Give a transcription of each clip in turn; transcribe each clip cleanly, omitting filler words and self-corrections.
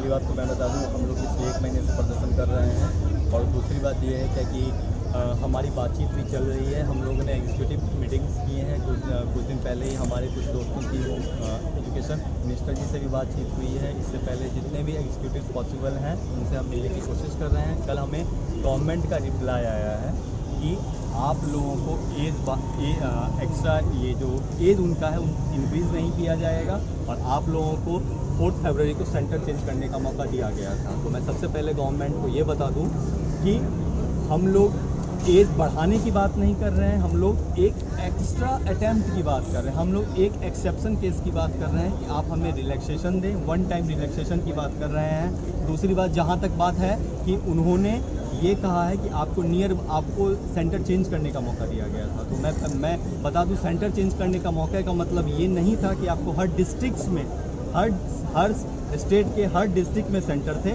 पहली बात तो मैं बता दूं, हम लोग पिछले 1 महीने से प्रदर्शन कर रहे हैं। और दूसरी बात ये है कि हमारी बातचीत भी चल रही है। हम लोगों ने एग्जीक्यूटिव मीटिंग्स किए हैं। कुछ दिन पहले ही हमारे कुछ दोस्तों की एजुकेशन मिनिस्टर जी से भी बातचीत हुई है। इससे पहले जितने भी एग्जीक्यूटिव पॉसिबल हैं उनसे हम मिलने की कोशिश कर रहे हैं। कल हमें गवर्नमेंट का रिप्लाई आया है कि आप लोगों को एक्स्ट्रा ये जो एज उनका है इंक्रीज़ नहीं किया जाएगा और आप लोगों को 4 फरवरी को सेंटर चेंज करने का मौका दिया गया था। तो मैं सबसे पहले गवर्नमेंट को ये बता दूं कि हम लोग एज बढ़ाने की बात नहीं कर रहे हैं, हम लोग एक एक्स्ट्रा अटैम्प्ट की बात कर रहे हैं, हम लोग एक एक्सेप्शन केस की बात कर रहे हैं कि आप हमें रिलैक्सेशन दें, 1 टाइम रिलैक्सेशन की बात कर रहे हैं। दूसरी बात, जहां तक बात है कि उन्होंने ये कहा है कि आपको सेंटर चेंज करने का मौका दिया गया था। तो मैं बता दूं, सेंटर चेंज करने का मौके का मतलब ये नहीं था कि आपको हर डिस्ट्रिक्ट्स में हर स्टेट के हर डिस्ट्रिक्ट में सेंटर थे।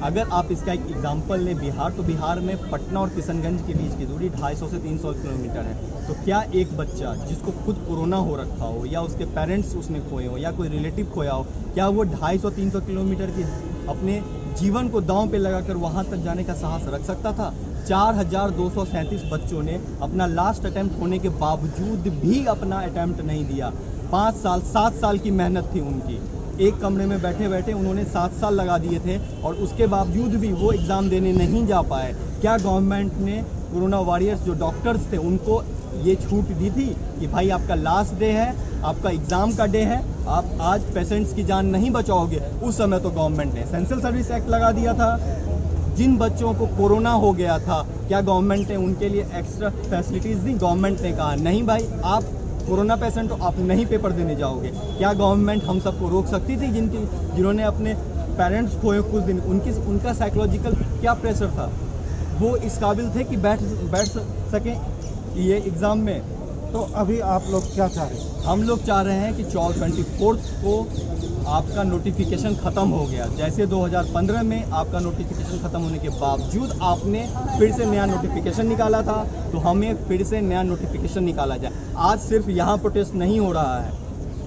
अगर आप इसका एक एग्जांपल लें बिहार, तो बिहार में पटना और किशनगंज के बीच की दूरी 250 से 300 किलोमीटर है। तो क्या एक बच्चा जिसको खुद कोरोना हो रखा हो या उसके पेरेंट्स उसने खोए हो या कोई रिलेटिव खोया हो, क्या वो 250-300 किलोमीटर की अपने जीवन को दांव पे लगाकर वहां तक जाने का साहस रख सकता था? 4237 बच्चों ने अपना लास्ट अटैम्प्ट होने के बावजूद भी अपना अटैम्प्ट नहीं दिया। 7 साल की मेहनत थी उनकी। एक कमरे में बैठे बैठे उन्होंने 7 साल लगा दिए थे और उसके बावजूद भी वो एग्ज़ाम देने नहीं जा पाए। क्या गवर्नमेंट ने कोरोना वॉरियर्स जो डॉक्टर्स थे उनको ये छूट दी थी कि भाई आपका लास्ट डे है, आपका एग्ज़ाम का डे है, आप आज पेशेंट्स की जान नहीं बचाओगे? उस समय तो गवर्नमेंट ने एसेंशियल सर्विस एक्ट लगा दिया था। जिन बच्चों को कोरोना हो गया था, क्या गवर्नमेंट ने उनके लिए एक्स्ट्रा फैसिलिटीज़ दी? गवर्नमेंट ने कहा नहीं भाई, आप कोरोना पेशेंट हो, आप नहीं पेपर देने जाओगे। क्या गवर्नमेंट हम सबको रोक सकती थी? जिन्होंने अपने पेरेंट्स खोए कुछ दिन, उनका साइकोलॉजिकल क्या प्रेशर था? वो इस काबिल थे कि बैठ सकें ये एग्ज़ाम में? तो अभी आप लोग क्या चाह रहे हैं? हम लोग चाह रहे हैं कि 24 को आपका नोटिफिकेशन ख़त्म हो गया। जैसे 2015 में आपका नोटिफिकेशन ख़त्म होने के बावजूद आपने फिर से नया नोटिफिकेशन निकाला था, तो हमें फिर से नया नोटिफिकेशन निकाला जाए। आज सिर्फ यहाँ प्रोटेस्ट नहीं हो रहा है,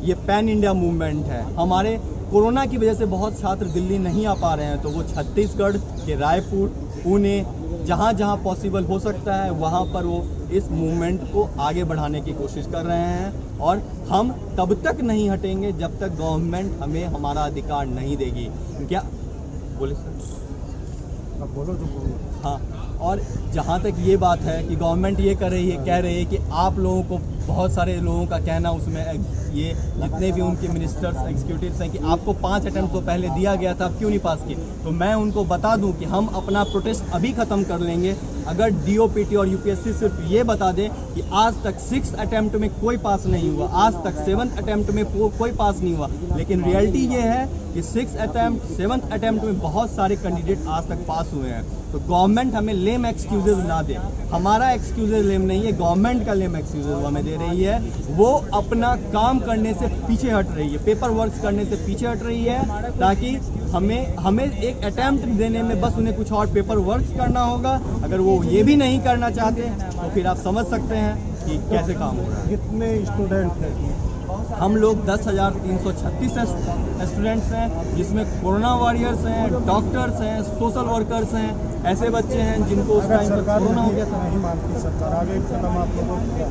ये पैन इंडिया मूवमेंट है। हमारे कोरोना की वजह से बहुत छात्र दिल्ली नहीं आ पा रहे हैं, तो वो छत्तीसगढ़ के रायपुर, पुणे, जहाँ जहाँ पॉसिबल हो सकता है वहाँ पर वो इस मूवमेंट को आगे बढ़ाने की कोशिश कर रहे हैं। और हम तब तक नहीं हटेंगे जब तक गवर्नमेंट हमें हमारा अधिकार नहीं देगी। क्या बोले सर? अब बोलो जो बोलो। हाँ, और जहाँ तक ये बात है कि गवर्नमेंट ये कह रही है कि आप लोगों को, बहुत सारे लोगों का कहना उसमें ये जितने भी उनके मिनिस्टर्स एग्जीक्यूटिव्स हैं कि आपको 5 अटेम्प्ट तो पहले दिया गया था, क्यों नहीं पास किए? तो मैं उनको बता दूं कि हम अपना प्रोटेस्ट अभी ख़त्म कर लेंगे अगर डीओपीटी और यूपीएससी सिर्फ ये बता दें कि आज तक 6 अटेम्प्ट में कोई पास नहीं हुआ, आज तक 7th अटेम्प्ट में कोई पास नहीं हुआ। लेकिन रियलिटी ये है कि 6th अटेम्प्ट 7th अटेम्प्ट में बहुत सारे कैंडिडेट आज तक पास हुए हैं। तो गवर्नमेंट हमें लेम एक्सक्यूजेज ना दे। हमारा एक्सक्यूजेज लेम नहीं है, गवर्नमेंट का लेम एक्सक्यूजेज वो हमें दे रही है। वो अपना काम करने से पीछे हट रही है, पेपर वर्क करने से पीछे हट रही है, ताकि हमें एक अटेम्प्ट देने में बस उन्हें कुछ और पेपर वर्क करना होगा। अगर वो ये भी नहीं करना चाहते तो फिर आप समझ सकते हैं कि कैसे काम हो रहा है। कितने स्टूडेंट हैं? हम लोग 10,336 स्टूडेंट्स हैं, जिसमें कोरोना वॉरियर्स हैं, डॉक्टर्स हैं, सोशल वर्कर्स हैं, ऐसे बच्चे हैं जिनको उस टाइम पर कोरोना हो गया था। नहीं मानती सरकार, आगे कदम आप लोगों को?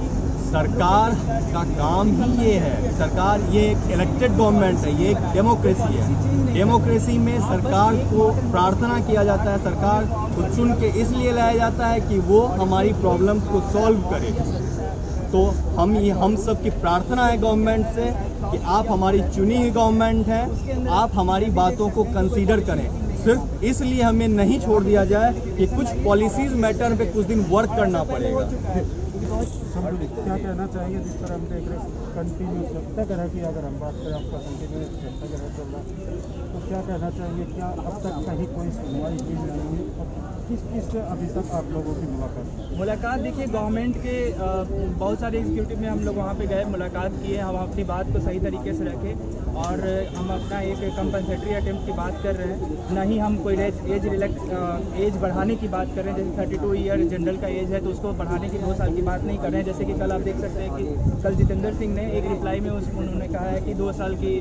सरकार का काम ही ये है, सरकार ये एक इलेक्टेड गवर्नमेंट है, ये एक डेमोक्रेसी है। डेमोक्रेसी में सरकार को प्रार्थना किया जाता है, सरकार को चुन के इसलिए लाया जाता है कि वो हमारी प्रॉब्लम्स को सॉल्व करे। तो हम सब की प्रार्थना है गवर्नमेंट से कि आप हमारी चुनी हुई गवर्नमेंट है, आप हमारी बातों को कंसीडर करें। सिर्फ इसलिए हमें नहीं छोड़ दिया जाए कि कुछ पॉलिसीज मैटर पे कुछ दिन वर्क करना पड़ेगा। हम क्या कहना चाहेंगे? जिस तरह हम देख रहे हैं कंटिन्यूस लगता है कि अगर हम बात करें आपका कंटिन्यूस चल रहा है, तो क्या कहना चाहेंगे? क्या अब तक कहीं कोई सुनवाई हुई नहीं हुई? किस किस अभी तक आप लोगों की मुलाकात? देखिए, गवर्नमेंट के बहुत सारे एग्जीक्यूटिव में हम लोग वहाँ पे गए, मुलाकात किए, हम अपनी बात को सही तरीके से रखे और हम अपना एक कंपनसेटरी अटेम्प्ट की बात कर रहे हैं। ना ही हम कोई एज बढ़ाने की बात कर रहे हैं, जैसे 32 ईयर जनरल का एज है तो उसको बढ़ाने की 2 साल की बात नहीं कर रहे हैं। जैसे कि कल आप देख सकते हैं कि कल जितेंद्र सिंह ने एक रिप्लाई में उन्होंने कहा है कि 2 साल की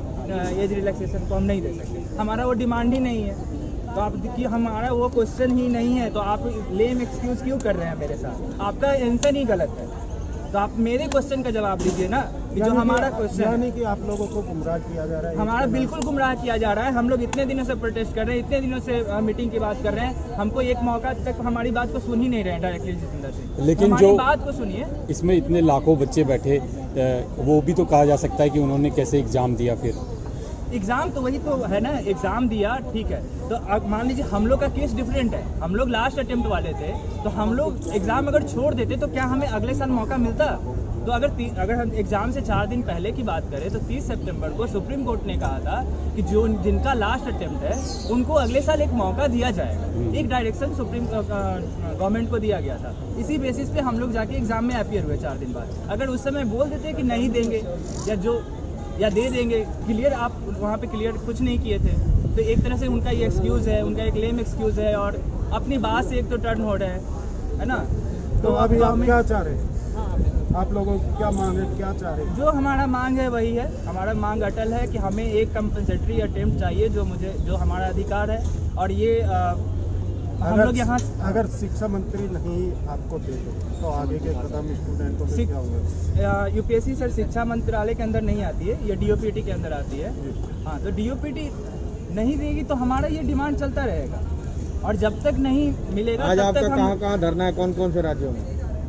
एज रिलैक्सेशन को हम नहीं दे सकते। हमारा वो डिमांड ही नहीं है, तो आप कि हमारा वो क्वेश्चन ही नहीं है, तो आप लेम एक्सक्यूज़ क्यों कर रहे हैं मेरे साथ? आपका आंसर ही गलत है, तो आप मेरे क्वेश्चन का जवाब दीजिए ना, कि जो हमारा क्वेश्चन है। यानी कि आप लोगों को गुमराह किया जा रहा है? हमारा बिल्कुल गुमराह किया जा रहा है। हम लोग इतने दिनों से प्रोटेस्ट कर रहे हैं, इतने दिनों से मीटिंग की बात कर रहे हैं, हमको एक मौका तक हमारी बात को सुन ही नहीं रहे हैं डायरेक्टली जितेंद्र सिंह। लेकिन जो बात को सुनिए, इसमें इतने लाखों बच्चे बैठे, वो भी तो कहा जा सकता है कि उन्होंने कैसे एग्जाम दिया। फिर एग्ज़ाम तो वही तो है ना, एग्ज़ाम दिया, ठीक है। तो अब मान लीजिए हम लोग का केस डिफरेंट है, हम लोग लास्ट अटेम्प्ट वाले थे, तो हम लोग एग्ज़ाम अगर छोड़ देते तो क्या हमें अगले साल मौका मिलता? तो अगर हम एग्ज़ाम से 4 दिन पहले की बात करें तो 30 सितंबर को सुप्रीम कोर्ट ने कहा था कि जिनका लास्ट अटेम्प्ट है उनको अगले साल एक मौका दिया जाएगा। एक डायरेक्शन सुप्रीम गवर्नमेंट को दिया गया था। इसी बेसिस पे हम लोग जाके एग्ज़ाम में अपीयर हुए 4 दिन बाद। अगर उस समय बोल देते कि नहीं देंगे या दे देंगे, क्लियर आप वहाँ पे क्लियर कुछ नहीं किए थे, तो एक तरह से उनका ये एक्सक्यूज़ है, उनका एक लेम एक्सक्यूज़ है और अपनी बात से एक तो टर्न हो रहा है ना। तो अभी आप क्या चाह रहे हैं? आप लोगों की क्या मांग है, क्या चाह रहे हैं? जो हमारा मांग है वही है, हमारा मांग अटल है कि हमें एक कंपनसेटरी अटेम्प्ट चाहिए, जो हमारा अधिकार है। और ये हम लोग यहाँ अगर शिक्षा मंत्री नहीं आपको दे तो आगे के कदम स्टूडेंटों के क्या होंगे? यूपीएससी सर शिक्षा मंत्रालय के अंदर नहीं आती है, ये डीओपीटी के अंदर आती है। हाँ, तो डीओपीटी नहीं देगी तो हमारा ये डिमांड चलता रहेगा और जब तक नहीं मिलेगा। आज आपका कहाँ धरना है, कौन कौन से राज्यों में?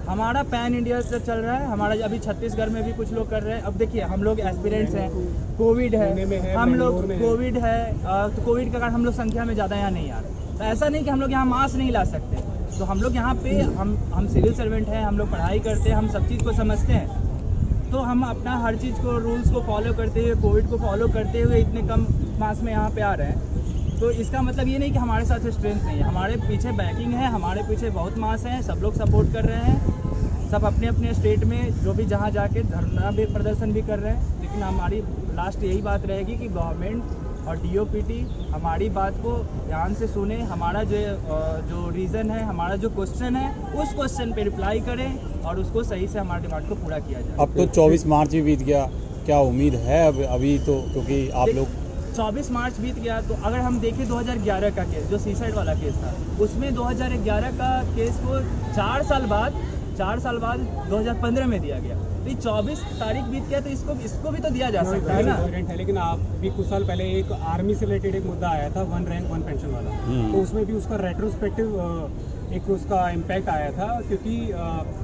हमारा पैन इंडिया से चल रहा है, हमारा अभी छत्तीसगढ़ में भी कुछ लोग कर रहे हैं। अब देखिए, हम लोग एस्पिरेंट्स हैं, कोविड है, हम लोग कोविड है तो कोविड के कारण हम लोग संख्या में ज़्यादा यहाँ नहीं आ रहे। तो ऐसा नहीं कि हम लोग यहाँ मास्क नहीं ला सकते, तो हम लोग यहाँ पे हम सिविल सर्वेंट हैं, हम लोग पढ़ाई करते हैं, हम सब चीज़ को समझते हैं, तो हम अपना हर चीज़ को रूल्स को फॉलो करते हुए, कोविड को फॉलो करते हुए इतने कम मास में यहाँ पे आ रहे हैं। तो इसका मतलब ये नहीं कि हमारे साथ स्ट्रेंथ नहीं है, हमारे पीछे बैकिंग है, हमारे पीछे बहुत मास है, सब लोग सपोर्ट कर रहे हैं, सब अपने अपने स्टेट में जो भी जहाँ जाके धरना भी प्रदर्शन भी कर रहे हैं। लेकिन हमारी लास्ट यही बात रहेगी कि गवर्नमेंट और डीओपीटी हमारी बात को ध्यान से सुने, हमारा जो रीज़न है, हमारा जो क्वेश्चन है, उस क्वेश्चन पे रिप्लाई करें और उसको सही से हमारे डिमांड को पूरा किया जाए। अब तो 24 मार्च भी बीत गया, क्या उम्मीद है अभी तो, क्योंकि आप लोग 24 मार्च बीत गया, तो अगर हम देखें 2011 का केस, जो सीसाइड वाला केस था, उसमें 2011 का केस को 4 साल बाद 2015 में दिया गया। तो ये 24 तारीख बीत गया, तो इसको भी तो दिया जा सकता है ना। लेकिन आप भी कुछ साल पहले एक आर्मी से रिलेटेड एक मुद्दा आया था, 1 रैंक 1 पेंशन वाला, तो उसमें भी उसका रेट्रोस्पेक्टिव एक उसका इम्पैक्ट आया था, क्योंकि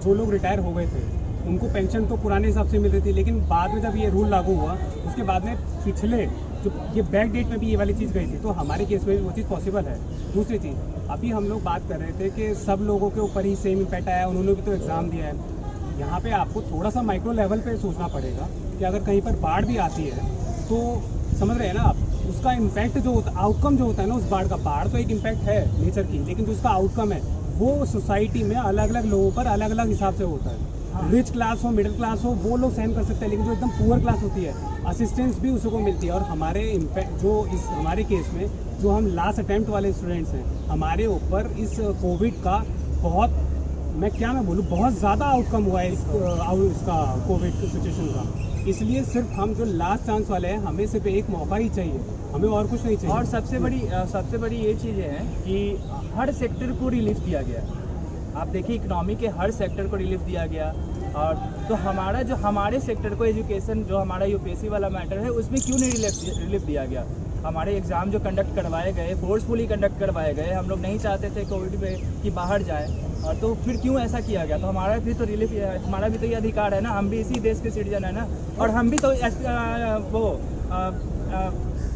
जो लोग रिटायर हो गए थे उनको पेंशन तो पुराने हिसाब से मिल रही थी, लेकिन बाद में जब ये रूल लागू हुआ उसके बाद में पिछले जो ये बैक डेट में भी ये वाली चीज़ गई थी, तो हमारे केस में भी वो चीज़ पॉसिबल है। दूसरी चीज़, अभी हम लोग बात कर रहे थे कि सब लोगों के ऊपर ही सेम इम्पैक्ट आया, उन्होंने भी तो एग्ज़ाम दिया है। यहाँ पे आपको थोड़ा सा माइक्रो लेवल पे सोचना पड़ेगा कि अगर कहीं पर बाढ़ भी आती है तो समझ रहे हैं ना आप, उसका इम्पैक्ट जो होता, आउटकम जो होता है ना उस बाढ़ तो एक इम्पैक्ट है नेचर की, लेकिन जो उसका आउटकम है वो सोसाइटी में अलग अलग लोगों पर अलग अलग हिसाब से होता है। रिच क्लास हो, मिडिल क्लास हो, वो लोग सहन कर सकते हैं, लेकिन जो एकदम पुअर क्लास होती है असिस्टेंस भी उसको मिलती है। और हमारे इम्पैक्ट जो इस हमारे केस में जो हम लास्ट अटैम्प्ट वाले स्टूडेंट्स हैं, हमारे ऊपर इस कोविड का बहुत, मैं बोलूँ, बहुत ज़्यादा आउटकम हुआ है इसका कोविड सिचुएशन का। इसलिए सिर्फ हम जो लास्ट चांस वाले हैं, हमें सिर्फ एक मौका ही चाहिए, हमें और कुछ नहीं चाहिए। और सबसे बड़ी ये चीज़ है कि हर सेक्टर को रिलीफ दिया गया। आप देखिए, इकोनॉमी के हर सेक्टर को रिलीफ दिया गया, और तो हमारे सेक्टर को, एजुकेशन जो हमारा यूपीएससी वाला मैटर है, उसमें क्यों नहीं रिलीफ दिया गया? हमारे एग्ज़ाम जो कंडक्ट करवाए गए, फोर्सफुली कंडक्ट करवाए गए, हम लोग नहीं चाहते थे कोविड में कि बाहर जाए, और तो फिर क्यों ऐसा किया गया? तो हमारा भी तो रिलीफ, हमारा भी तो ये अधिकार है ना, हम भी इसी देश के सिटीजन है ना, और हम भी तो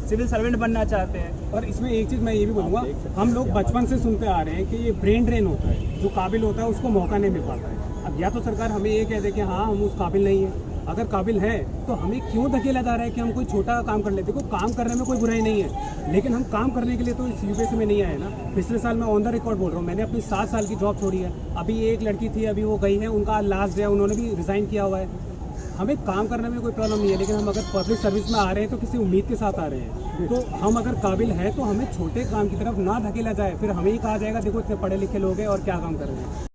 सिविल सर्वेंट बनना चाहते हैं। और इसमें एक चीज़ मैं ये भी बोलूँगा, हम लोग बचपन से सुनते आ रहे हैं कि ये ब्रेन ड्रेन होता है, जो काबिल होता है उसको मौका नहीं मिल पाता है। अब या तो सरकार हमें ये कह दे कि हाँ हम उस काबिल नहीं है, अगर काबिल हैं तो हमें क्यों धकेला जा रहा है कि हम कोई छोटा काम कर लेते। देखो काम करने में कोई बुराई नहीं है, लेकिन हम काम करने के लिए तो इस यूपीएससी में नहीं आए ना। पिछले साल मैं ऑन द रिकॉर्ड बोल रहा हूँ, मैंने अपनी 7 साल की जॉब छोड़ी है। अभी एक लड़की थी, अभी वो गई है, उनका लास्ट डे है, उन्होंने भी रिज़ाइन किया हुआ है। हमें काम करने में कोई प्रॉब्लम नहीं है, लेकिन हम अगर पब्लिक सर्विस में आ रहे हैं तो किसी उम्मीद के साथ आ रहे हैं। तो हम अगर काबिल हैं तो हमें छोटे काम की तरफ ना धकेला जाए, फिर हमें ही कहा जाएगा देखो इतने पढ़े लिखे लोग हैं और क्या काम कर रहे हैं।